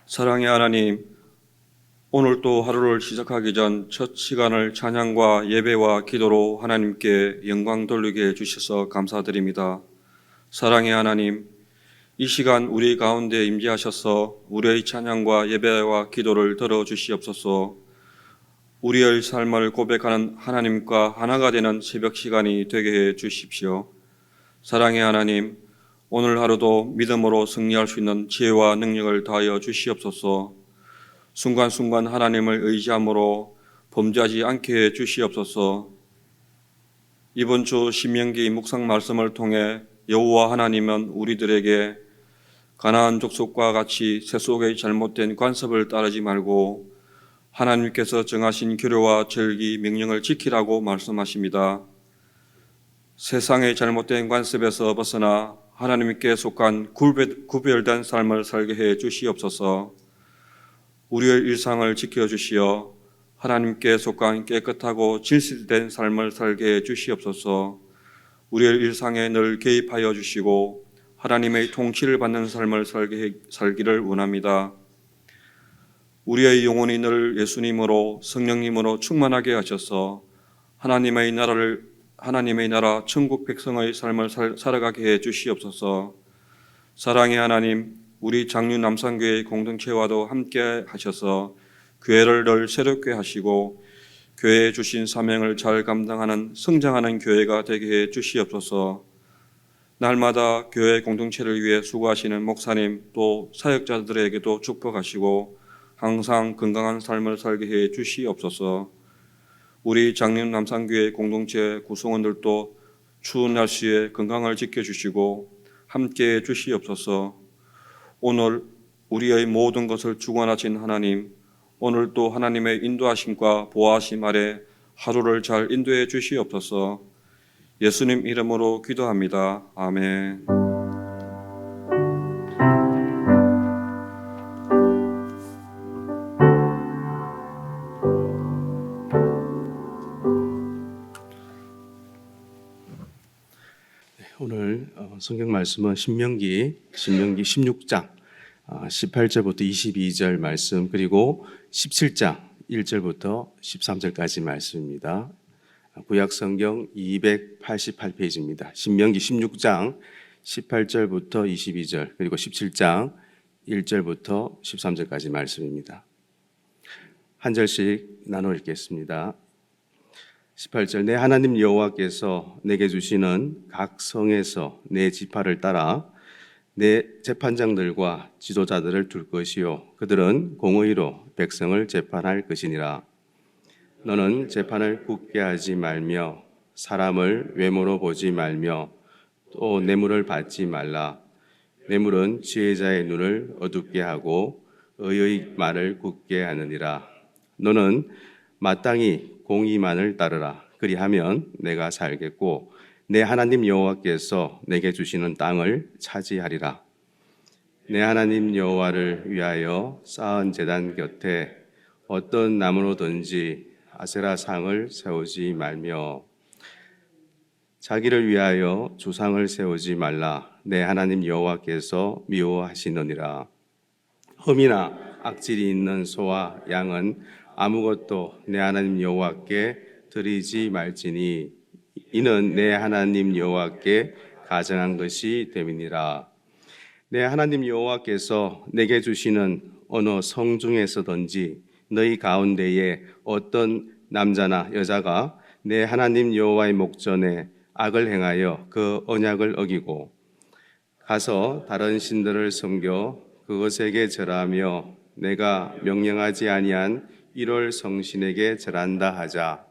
사랑의 하나님, 오늘 또 하루를 시작하기 전 첫 시간을 찬양과 예배와 기도로 하나님께 영광 돌리게 해주셔서 감사드립니다. 사랑의 하나님, 이 시간 우리 가운데 임재하셔서 우리의 찬양과 예배와 기도를 들어주시옵소서. 우리의 삶을 고백하는 하나님과 하나가 되는 새벽 시간이 되게 해 주십시오. 사랑의 하나님, 오늘 하루도 믿음으로 승리할 수 있는 지혜와 능력을 다하여 주시옵소서. 순간순간 하나님을 의지함으로 범죄하지 않게 해 주시옵소서. 이번 주 신명기 묵상 말씀을 통해 여호와 하나님은 우리들에게 가나안 족속과 같이 세속의 잘못된 관습을 따르지 말고 하나님께서 정하신 규례와 절기 명령을 지키라고 말씀하십니다. 세상의 잘못된 관습에서 벗어나 하나님께 속한 구별된 삶을 살게 해 주시옵소서. 우리의 일상을 지켜주시어 하나님께 속한 깨끗하고 진실된 삶을 살게 해 주시옵소서. 우리의 일상에 늘 개입하여 주시고 하나님의 통치를 받는 삶을 살기를 원합니다. 우리의 영혼이 늘 예수님으로 성령님으로 충만하게 하셔서 하나님의 나라 천국 백성의 삶을 살아가게 해 주시옵소서. 사랑의 하나님, 우리 장류 남산교회 공동체와도 함께 하셔서 교회를 늘 새롭게 하시고 교회에 주신 사명을 잘 감당하는 성장하는 교회가 되게 해 주시옵소서. 날마다 교회 공동체를 위해 수고하시는 목사님 또 사역자들에게도 축복하시고 항상 건강한 삶을 살게 해 주시옵소서. 우리 장림 남산교회 공동체 구성원들도 추운 날씨에 건강을 지켜주시고 함께해 주시옵소서. 오늘 우리의 모든 것을 주관하신 하나님, 오늘도 하나님의 인도하심과 보호하심 아래 하루를 잘 인도해 주시옵소서. 예수님 이름으로 기도합니다. 아멘. 오늘 성경 말씀은 신명기 16장 18절부터 22절 말씀, 그리고 17장 1절부터 13절까지 말씀입니다. 구약 성경 288페이지입니다. 신명기 16장 18절부터 22절, 그리고 17장 1절부터 13절까지 말씀입니다. 한 절씩 나눠 읽겠습니다. 18절, 내 하나님 여호와께서 내게 주시는 각 성에서 내 지파를 따라 내 재판장들과 지도자들을 둘 것이요 그들은 공의로 백성을 재판할 것이니라. 너는 재판을 굳게 하지 말며 사람을 외모로 보지 말며 또 뇌물을 받지 말라. 뇌물은 지혜자의 눈을 어둡게 하고 의의 말을 굳게 하느니라. 너는 마땅히 공의만을 따르라. 그리하면 내가 살겠고 내 하나님 여호와께서 내게 주시는 땅을 차지하리라. 내 하나님 여호와를 위하여 쌓은 제단 곁에 어떤 나무로든지 아세라 상을 세우지 말며 자기를 위하여 주상을 세우지 말라. 내 하나님 여호와께서 미워하시느니라. 흠이나 악질이 있는 소와 양은 아무것도 내 하나님 여호와께 드리지 말지니 이는 내 하나님 여호와께 가증한 것이 됨이니라. 내 하나님 여호와께서 내게 주시는 어느 성 중에서든지 너희 가운데에 어떤 남자나 여자가 내 하나님 여호와의 목전에 악을 행하여 그 언약을 어기고 가서 다른 신들을 섬겨 그것에게 절하며 내가 명령하지 아니한 1월 성신에게 절한다 하자.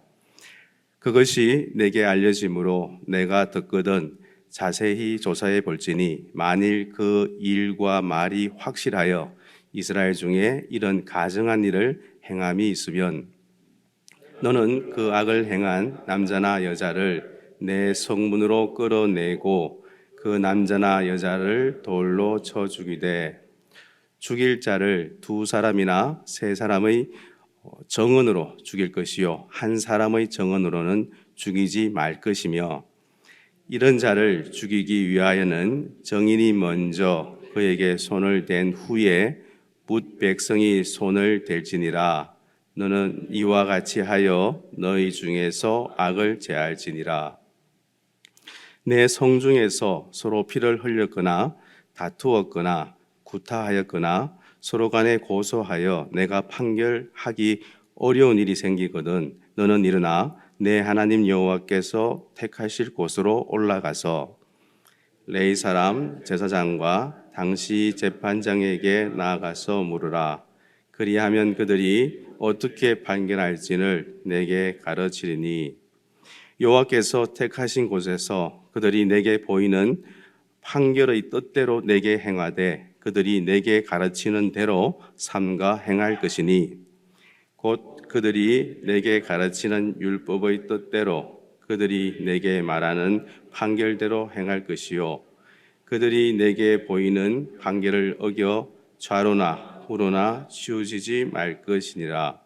그것이 내게 알려짐으로 내가 듣거든 자세히 조사해 볼지니 만일 그 일과 말이 확실하여 이스라엘 중에 이런 가증한 일을 행함이 있으면 너는 그 악을 행한 남자나 여자를 내 성문으로 끌어내고 그 남자나 여자를 돌로 쳐 죽이되 죽일 자를 2사람이나 3사람의 정언으로 죽일 것이요 한 사람의 정언으로는 죽이지 말 것이며 이런 자를 죽이기 위하여는 정인이 먼저 그에게 손을 댄 후에 붓 백성이 손을 댈지니라. 너는 이와 같이 하여 너희 중에서 악을 제할지니라. 내 성중에서 서로 피를 흘렸거나 다투었거나 구타하였거나 서로 간에 고소하여 내가 판결하기 어려운 일이 생기거든 너는 일어나 내 하나님 여호와께서 택하실 곳으로 올라가서 레위 사람 제사장과 당시 재판장에게 나아가서 물으라. 그리하면 그들이 어떻게 판결할지를 내게 가르치리니 여호와께서 택하신 곳에서 그들이 내게 보이는 판결의 뜻대로 내게 행하되 그들이 내게 가르치는 대로 삼가 행할 것이니 곧 그들이 내게 가르치는 율법의 뜻대로 그들이 내게 말하는 판결대로 행할 것이요 그들이 내게 보이는 판결을 어겨 좌로나 우로나 치우치지 말 것이니라.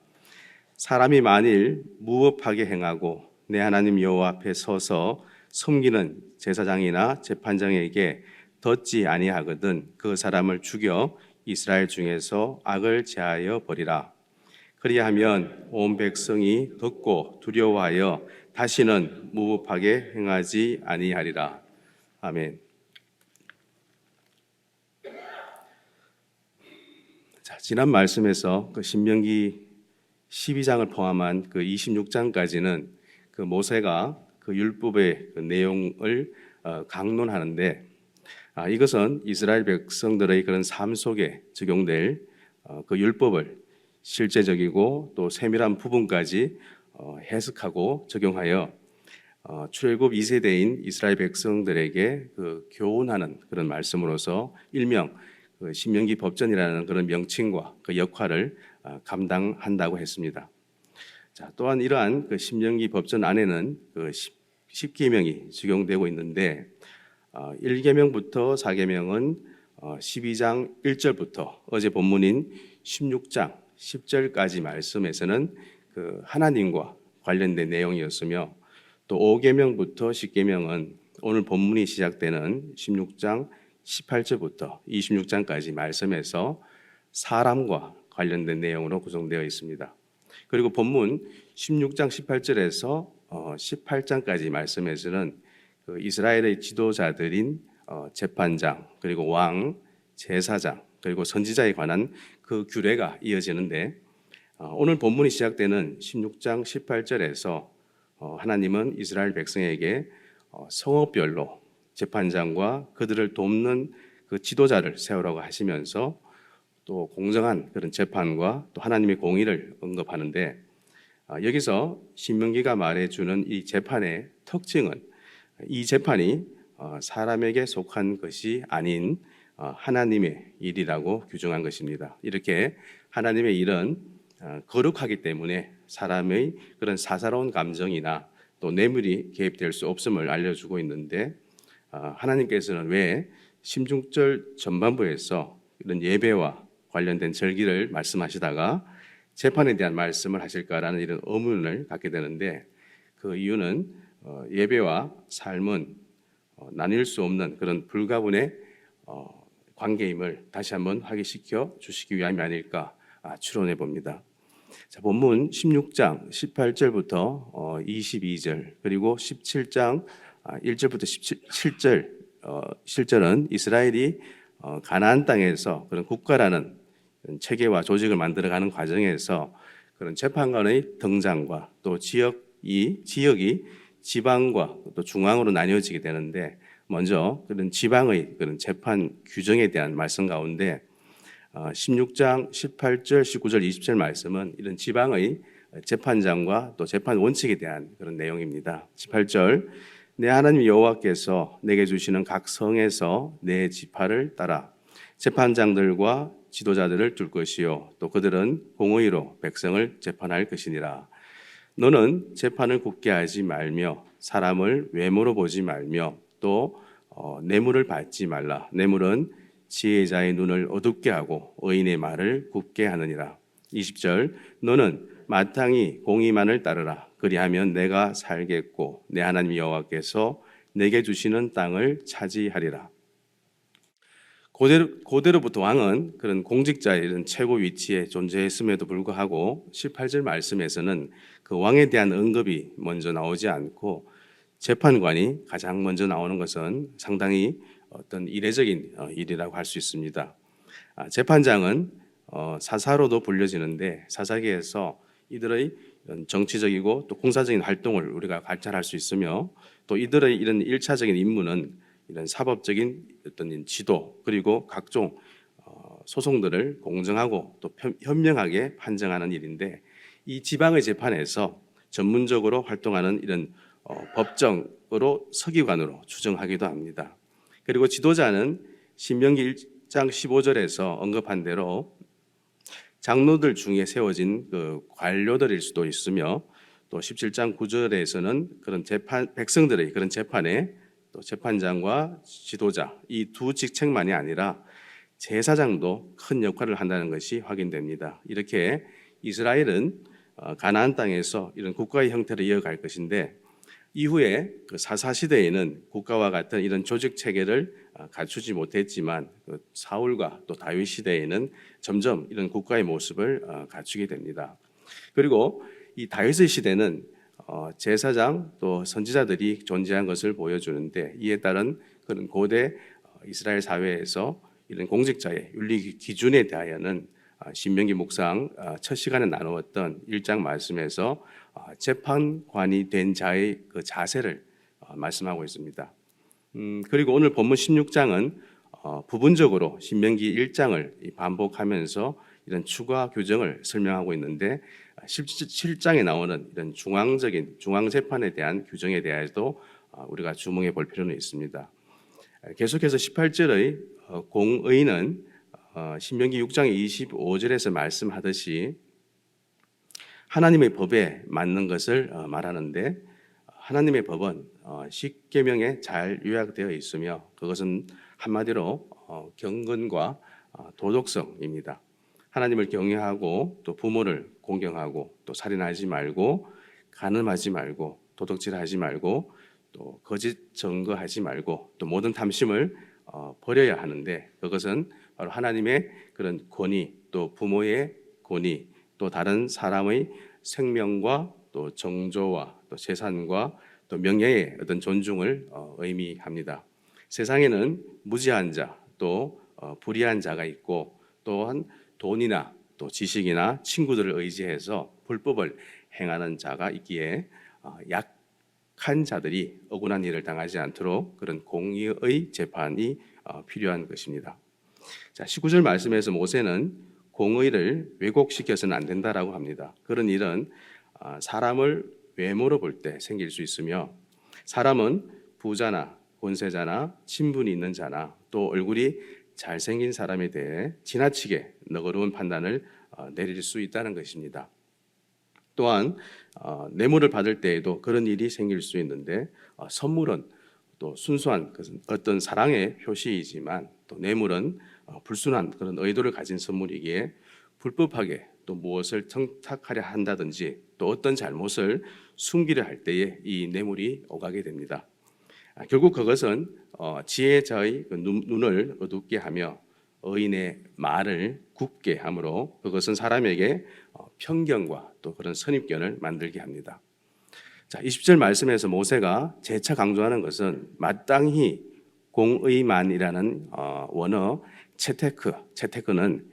사람이 만일 무법하게 행하고 내 하나님 여호와 앞에 서서 섬기는 제사장이나 재판장에게 덧지 아니하거든 그 사람을 죽여 이스라엘 중에서 악을 제하여 버리라. 그리하면 온 백성이 듣고 두려워하여 다시는 무법하게 행하지 아니하리라. 아멘. 자, 지난 말씀에서 그 신명기 12장을 포함한 그 26장까지는 그 모세가 그 율법의 그 내용을 강론하는데 이것은 이스라엘 백성들의 그런 삶 속에 적용될 그 율법을 실제적이고 또 세밀한 부분까지 해석하고 적용하여 출애굽 2세대인 이스라엘 백성들에게 그 교훈하는 그런 말씀으로서 일명 그 신명기 법전이라는 그런 명칭과 그 역할을 감당한다고 했습니다. 자, 또한 이러한 그 신명기 법전 안에는 그 10계명이 적용되고 있는데 1계명부터 4계명은 12장 1절부터 어제 본문인 16장 10절까지 말씀에서는 그 하나님과 관련된 내용이었으며 또 5계명부터 10계명은 오늘 본문이 시작되는 16장 18절부터 26장까지 말씀에서 사람과 관련된 내용으로 구성되어 있습니다. 그리고 본문 16장 18절에서 18장까지 말씀에서는 그 이스라엘의 지도자들인 재판장 그리고 왕, 제사장 그리고 선지자에 관한 그 규례가 이어지는데 오늘 본문이 시작되는 16장 18절에서 하나님은 이스라엘 백성에게 성읍별로 재판장과 그들을 돕는 그 지도자를 세우라고 하시면서 또 공정한 그런 재판과 또 하나님의 공의를 언급하는데 여기서 신명기가 말해주는 이 재판의 특징은 이 재판이 사람에게 속한 것이 아닌 하나님의 일이라고 규정한 것입니다. 이렇게 하나님의 일은 거룩하기 때문에 사람의 그런 사사로운 감정이나 또 뇌물이 개입될 수 없음을 알려주고 있는데 하나님께서는 왜 16절 전반부에서 이런 예배와 관련된 절기를 말씀하시다가 재판에 대한 말씀을 하실까라는 이런 의문을 갖게 되는데 그 이유는 예배와 삶은 나뉠 수 없는 그런 불가분의 관계임을 다시 한번 확인시켜 주시기 위함이 아닐까 추론해 봅니다. 자, 본문 16장 18절부터 22절 그리고 17장 1절부터 17절 실절은 이스라엘이 가나안 땅에서 그런 국가라는 체계와 조직을 만들어가는 과정에서 그런 재판관의 등장과 또 지역이 지방과 또 중앙으로 나뉘어지게 되는데 먼저 그런 지방의 그런 재판 규정에 대한 말씀 가운데 16장 18절, 19절, 20절 말씀은 이런 지방의 재판장과 또 재판 원칙에 대한 그런 내용입니다. 18절 내 하나님 여호와께서 내게 주시는 각 성에서 내 지파를 따라 재판장들과 지도자들을 둘 것이요 또 그들은 공의로 백성을 재판할 것이니라. 너는 재판을 굳게 하지 말며 사람을 외모로 보지 말며 또 뇌물을 받지 말라. 뇌물은 지혜자의 눈을 어둡게 하고 의인의 말을 굳게 하느니라. 20절 너는 마땅히 공의만을 따르라. 그리하면 내가 살겠고 내 하나님 여호와께서 내게 주시는 땅을 차지하리라. 고대로부터 왕은 그런 공직자의 이런 최고 위치에 존재했음에도 불구하고 18절 말씀에서는 그 왕에 대한 언급이 먼저 나오지 않고 재판관이 가장 먼저 나오는 것은 상당히 어떤 이례적인 일이라고 할 수 있습니다. 재판장은 사사로도 불려지는데 사사계에서 이들의 이런 정치적이고 또 공사적인 활동을 우리가 관찰할 수 있으며 또 이들의 이런 일차적인 임무는 이런 사법적인 어떤 지도 그리고 각종 소송들을 공정하고 또 현명하게 판정하는 일인데 이 지방의 재판에서 전문적으로 활동하는 이런 법정으로 서기관으로 추정하기도 합니다. 그리고 지도자는 신명기 1장 15절에서 언급한 대로 장로들 중에 세워진 그 관료들일 수도 있으며 또 17장 9절에서는 그런 백성들의 그런 재판에 또 재판장과 지도자 이 두 직책만이 아니라 제사장도 큰 역할을 한다는 것이 확인됩니다. 이렇게 이스라엘은 가나안 땅에서 이런 국가의 형태를 이어갈 것인데 이후에 그 사사 시대에는 국가와 같은 이런 조직 체계를 갖추지 못했지만 그 사울과 또 다윗 시대에는 점점 이런 국가의 모습을 갖추게 됩니다. 그리고 이 다윗의 시대는 제사장 또 선지자들이 존재한 것을 보여주는데 이에 따른 그런 고대 이스라엘 사회에서 이런 공직자의 윤리 기준에 대하여는 신명기 묵상 첫 시간에 나누었던 1장 말씀에서 재판관이 된 자의 그 자세를 말씀하고 있습니다. 그리고 오늘 본문 16장은 부분적으로 신명기 1장을 반복하면서 이런 추가 규정을 설명하고 있는데 17장에 나오는 이런 중앙 재판에 대한 규정에 대해서도 우리가 주목해 볼 필요는 있습니다. 계속해서 18절의 공의는 신명기 6장 25절에서 말씀하듯이 하나님의 법에 맞는 것을 말하는데 하나님의 법은 십계명에 잘 요약되어 있으며 그것은 한마디로 경건과 도덕성입니다. 하나님을 경외하고 또 부모를 공경하고 또 살인하지 말고 간음하지 말고 도둑질하지 말고 또 거짓 증거하지 말고 또 모든 탐심을 버려야 하는데 그것은 바로 하나님의 그런 권위 또 부모의 권위 또 다른 사람의 생명과 또 정조와 또 재산과 또 명예의 어떤 존중을 의미합니다. 세상에는 무지한 자 또 불의한 자가 있고 또한 돈이나 또 지식이나 친구들을 의지해서 불법을 행하는 자가 있기에 약한 자들이 억울한 일을 당하지 않도록 그런 공의의 재판이 필요한 것입니다. 자, 19절 말씀에서 모세는 공의를 왜곡시켜서는 안 된다라고 합니다. 그런 일은 사람을 외모로 볼 때 생길 수 있으며 사람은 부자나 권세자나 친분이 있는 자나 또 얼굴이 잘생긴 사람에 대해 지나치게 너그러운 판단을 내릴 수 있다는 것입니다. 또한 뇌물을 받을 때에도 그런 일이 생길 수 있는데 선물은 또 순수한 어떤 사랑의 표시이지만 또 뇌물은 불순한 그런 의도를 가진 선물이기에 불법하게 또 무엇을 청탁하려 한다든지 또 어떤 잘못을 숨기려 할 때에 이 뇌물이 오가게 됩니다. 결국 그것은 지혜자의 눈을 어둡게 하며 의인의 말을 굽게 하므로 그것은 사람에게 편견과 또 그런 선입견을 만들게 합니다. 자, 20절 말씀에서 모세가 재차 강조하는 것은 마땅히 공의만이라는 원어 채테크는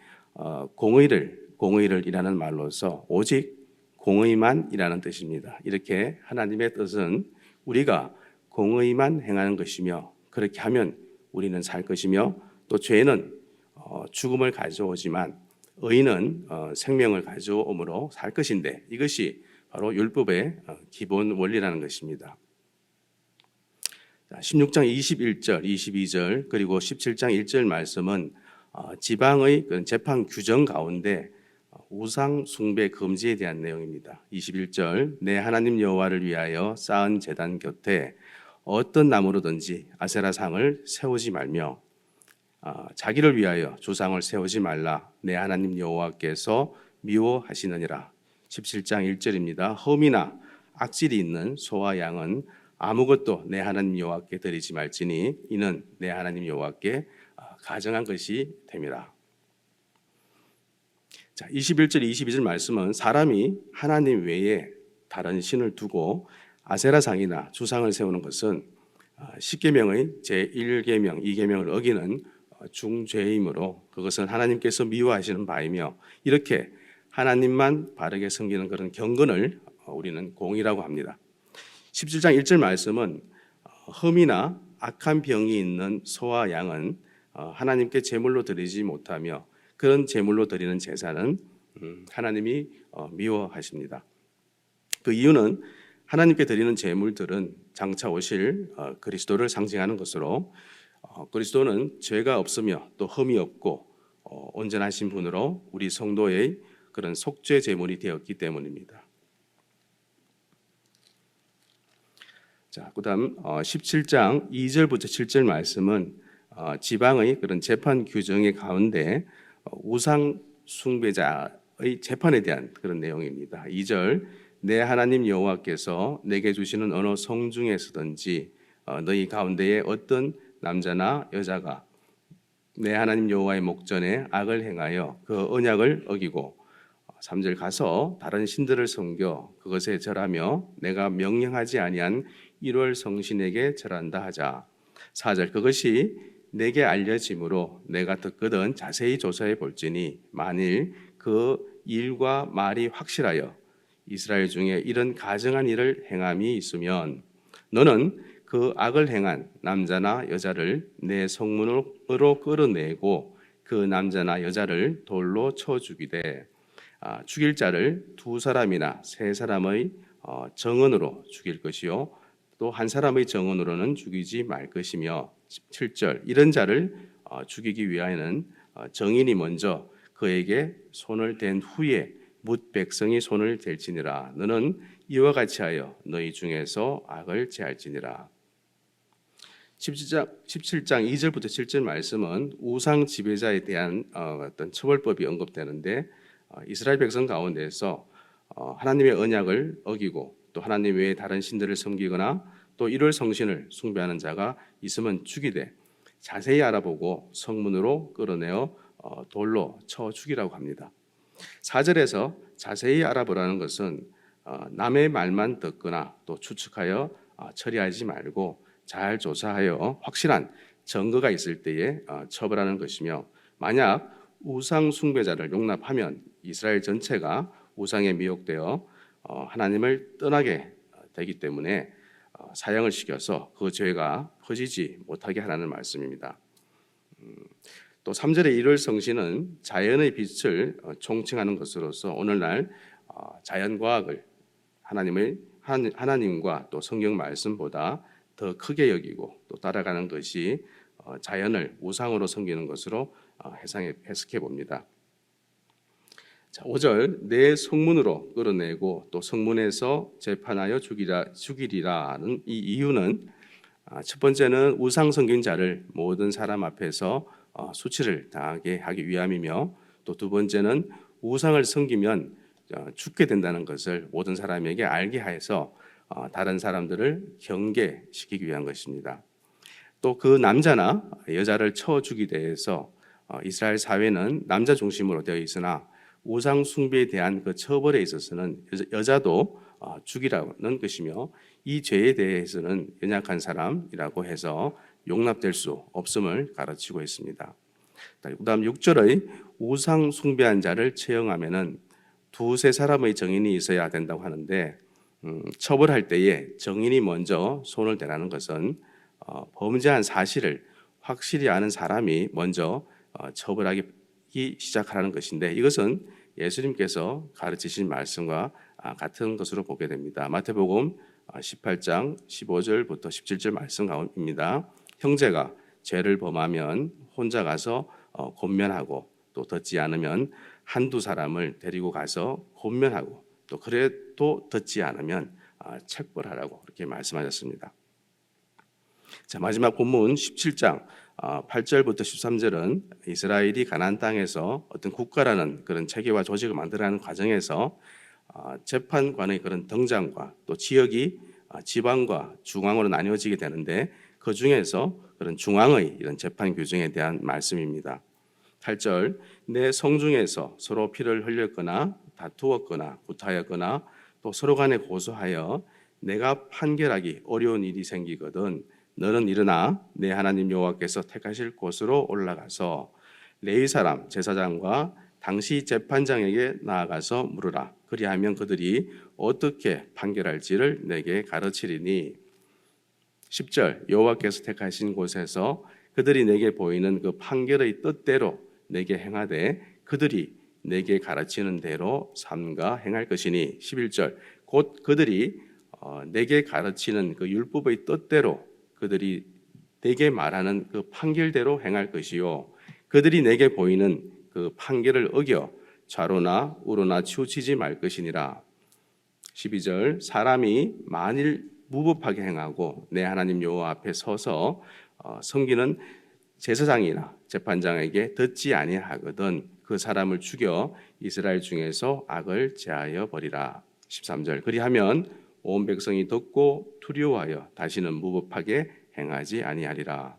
공의를이라는 말로서 오직 공의만이라는 뜻입니다. 이렇게 하나님의 뜻은 우리가 공의만 행하는 것이며 그렇게 하면 우리는 살 것이며 또 죄는 죽음을 가져오지만 의는 생명을 가져오므로 살 것인데 이것이 바로 율법의 기본 원리라는 것입니다. 16장 21절, 22절 그리고 17장 1절 말씀은 지방의 재판 규정 가운데 우상 숭배 금지에 대한 내용입니다. 21절 내 하나님 여호와를 위하여 쌓은 제단 곁에 어떤 나무로든지 아세라상을 세우지 말며 자기를 위하여 주상을 세우지 말라 내 하나님 여호와께서 미워하시느니라. 17장 1절입니다. 흠이나 악질이 있는 소와 양은 아무것도 내 하나님 여호와께 드리지 말지니 이는 내 하나님 여호와께 가정한 것이 됩니다. 자, 21절, 22절 말씀은 사람이 하나님 외에 다른 신을 두고 아세라상이나 주상을 세우는 것은 10계명의 제1계명, 2계명을 어기는 중죄이므로 그것은 하나님께서 미워하시는 바이며 이렇게 하나님만 바르게 섬기는 그런 경건을 우리는 공의라고 합니다. 17장 1절 말씀은 흠이나 악한 병이 있는 소와 양은 하나님께 제물로 드리지 못하며 그런 제물로 드리는 제사는 하나님이 미워하십니다. 그 이유는 하나님께 드리는 제물들은 장차 오실 그리스도를 상징하는 것으로 그리스도는 죄가 없으며 또 흠이 없고 온전하신 분으로 우리 성도의 그런 속죄 제물이 되었기 때문입니다. 자, 그다음 17장 2절부터 7절 말씀은 지방의 그런 재판 규정의 가운데 우상 숭배자의 재판에 대한 그런 내용입니다. 2절 내 하나님 여호와께서 내게 주시는 어느 성 중에서든지 너희 가운데에 어떤 남자나 여자가 내 하나님 여호와의 목전에 악을 행하여 그 언약을 어기고 3절 가서 다른 신들을 섬겨 그것에 절하며 내가 명령하지 아니한 1월 성신에게 절한다 하자. 4절 그것이 내게 알려짐으로 내가 듣거든 자세히 조사해 볼지니 만일 그 일과 말이 확실하여 이스라엘 중에 이런 가증한 일을 행함이 있으면 너는 그 악을 행한 남자나 여자를 내 성문으로 끌어내고 그 남자나 여자를 돌로 쳐 죽이되 죽일 자를 2사람이나 3사람의 정언으로 죽일 것이요 또 한 사람의 정언으로는 죽이지 말 것이며 7절 이런 자를 죽이기 위하여는 정인이 먼저 그에게 손을 댄 후에 뭇 백성이 손을 댈지니라. 너는 이와 같이 하여 너희 중에서 악을 제할지니라. 17장 2절부터 7절 말씀은 우상 지배자에 대한 어떤 처벌법이 언급되는데 이스라엘 백성 가운데서 하나님의 언약을 어기고 또 하나님 외에 다른 신들을 섬기거나 또 일월 성신을 숭배하는 자가 있으면 죽이되 자세히 알아보고 성문으로 끌어내어 돌로 쳐 죽이라고 합니다. 4절에서 자세히 알아보라는 것은 남의 말만 듣거나 또 추측하여 처리하지 말고 잘 조사하여 확실한 증거가 있을 때에 처벌하는 것이며 만약 우상 숭배자를 용납하면 이스라엘 전체가 우상에 미혹되어 하나님을 떠나게 되기 때문에 사형을 시켜서 그 죄가 퍼지지 못하게 하라는 말씀입니다. 또 3절의 일월 성신은 자연의 빛을 총칭하는 것으로서 오늘날 자연과학을 하나님과 또 성경 말씀보다 더 크게 여기고 또 따라가는 것이 자연을 우상으로 섬기는 것으로 해석해 봅니다. 자, 5절 내 성문으로 끌어내고 또 성문에서 재판하여 죽이리라는 이 이유는 첫 번째는 우상 섬긴 자를 모든 사람 앞에서 수치를 당하게 하기 위함이며 또 두 번째는 우상을 섬기면 죽게 된다는 것을 모든 사람에게 알게 해서 다른 사람들을 경계시키기 위한 것입니다. 또 그 남자나 여자를 쳐 죽이게 해서 이스라엘 사회는 남자 중심으로 되어 있으나 우상 숭배에 대한 그 처벌에 있어서는 여자도 죽이라는 것이며 이 죄에 대해서는 연약한 사람이라고 해서 용납될 수 없음을 가르치고 있습니다. 그다음 6절의 우상 숭배한 자를 처형하면은 2-3사람의 정인이 있어야 된다고 하는데 처벌할 때에 정인이 먼저 손을 대라는 것은 범죄한 사실을 확실히 아는 사람이 먼저 처벌하기 시작하라는 것인데 이것은 예수님께서 가르치신 말씀과 같은 것으로 보게 됩니다. 마태복음 18장 15절부터 17절 말씀 가운데입니다. 형제가 죄를 범하면 혼자 가서 권면하고 또 듣지 않으면 1-2사람을 데리고 가서 권면하고 또 그래도 듣지 않으면 책벌하라고 그렇게 말씀하셨습니다. 자, 마지막 본문 17장 8절부터 13절은 이스라엘이 가나안 땅에서 어떤 국가라는 그런 체계와 조직을 만들어가는 과정에서 재판관의 그런 등장과 또 지역이 지방과 중앙으로 나뉘어지게 되는데 그 중에서 그런 중앙의 이런 재판 규정에 대한 말씀입니다. 8절 내 성중에서 서로 피를 흘렸거나 다투었거나 구타하였거나 또 서로 간에 고소하여 내가 판결하기 어려운 일이 생기거든 너는 일어나 내 하나님 여호와께서 택하실 곳으로 올라가서 레위 사람 제사장과 당시 재판장에게 나아가서 물으라. 그리하면 그들이 어떻게 판결할지를 내게 가르치리니 10절 여호와께서 택하신 곳에서 그들이 내게 보이는 그 판결의 뜻대로 내게 행하되 그들이 내게 가르치는 대로 삼가 행할 것이니 11절 곧 그들이 내게 가르치는 그 율법의 뜻대로 그들이 내게 말하는 그 판결대로 행할 것이요 그들이 내게 보이는 그 판결을 어겨 좌로나 우로나 치우치지 말 것이니라. 12절 사람이 만일 무법하게 행하고 내 하나님 여호와 앞에 서서 섬기는 제사장이나 재판장에게 듣지 아니하거든 그 사람을 죽여 이스라엘 중에서 악을 제하여 버리라. 13절 그리하면 온 백성이 듣고 두려워하여 다시는 무법하게 행하지 아니하리라.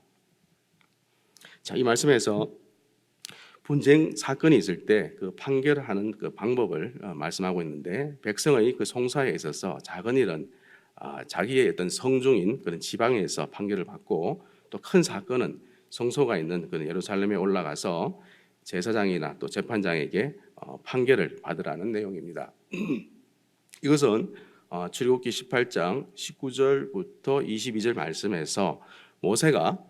자, 이 말씀에서 분쟁 사건이 있을 때 그 판결하는 그 방법을 말씀하고 있는데 백성의 그 송사에 있어서 작은 일은 자기의 어떤 성중인 그런 지방에서 판결을 받고 또 큰 사건은 성소가 있는 그 예루살렘에 올라가서 제사장이나 또 재판장에게 판결을 받으라는 내용입니다. 이것은 출애굽기 18장 19절부터 22절 말씀에서 모세가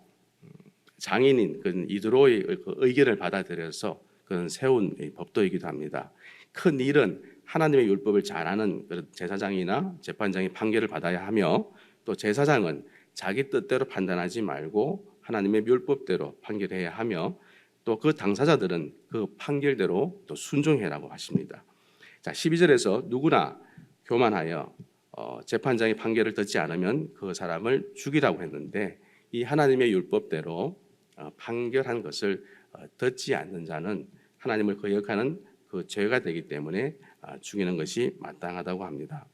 장인인 그 이드로의 그 의견을 받아들여서 그런 세운 법도이기도 합니다. 큰 일은 하나님의 율법을 잘 아는 제사장이나 재판장이 판결을 받아야 하며 또 제사장은 자기 뜻대로 판단하지 말고 하나님의 율법대로 판결해야 하며 또 그 당사자들은 그 판결대로 또 순종해라고 하십니다. 자, 12절에서 누구나 교만하여 재판장의 판결을 듣지 않으면 그 사람을 죽이라고 했는데 이 하나님의 율법대로 판결한 것을 듣지 않는 자는 하나님을 거역하는 그 죄가 되기 때문에 죽이는 것이 마땅하다고 합니다.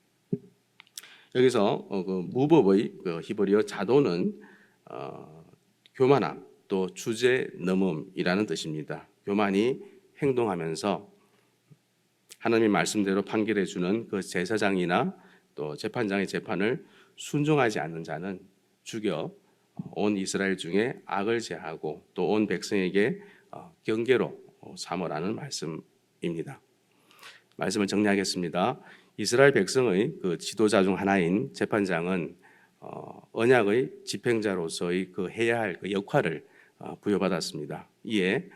여기서 그 무법의 그 히브리어 자도는 교만함 또 주제 넘음이라는 뜻입니다. 교만이 행동하면서 하나님의 말씀대로 판결해 주는 그 제사장이나 또 재판장의 재판을 순종하지 않는 자는 죽여 온 이스라엘 중에 악을 제하고 또 온 백성에게 경계로 삼으라는 말씀입니다. 말씀을 정리하겠습니다. 이스라엘 백성의 그 지도자 중 하나인 재판장은 언약의 집행자로서의 그 해야 할 그 역할을 부여받았습니다. 이에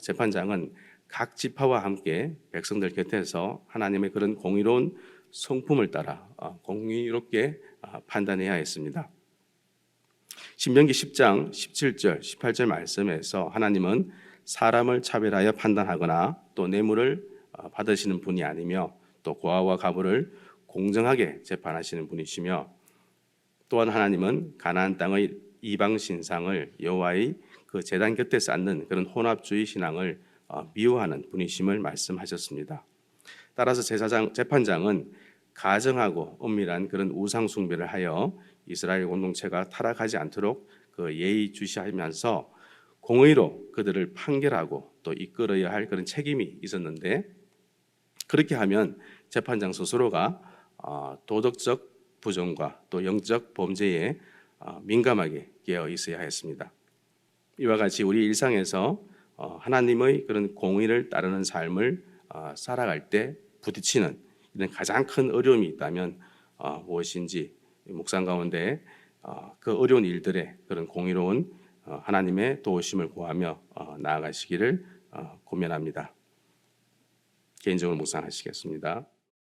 재판장은 각 지파와 함께 백성들 곁에서 하나님의 그런 공의로운 성품을 따라 공의롭게 판단해야 했습니다. 신명기 10장 17절 18절 말씀에서 하나님은 사람을 차별하여 판단하거나 또 뇌물을 받으시는 분이 아니며 또 고아와 가부를 공정하게 재판하시는 분이시며 또한 하나님은 가나안 땅의 이방 신상을 여호와의 그 제단 곁에 쌓는 그런 혼합주의 신앙을 미워하는 분이심을 말씀하셨습니다. 따라서 재판장은 가정하고 엄밀한 그런 우상 숭배를 하여 이스라엘 공동체가 타락하지 않도록 그 예의주시하면서 공의로 그들을 판결하고 또 이끌어야 할 그런 책임이 있었는데 그렇게 하면 재판장 스스로가 도덕적 부정과 또 영적 범죄에 민감하게 깨어 있어야 했습니다. 이와 같이 우리 일상에서 하나님의 그런 공의를 따르는 삶을 살아갈 때 부딪히는 이런 가장 큰 어려움이 있다면 무엇인지 묵상 가운데 그 어려운 일들의 그런 공의로운 하나님의 도우심을 구하며 나아가시기를 고면합니다. 개인적으로 묵상하시겠습니다.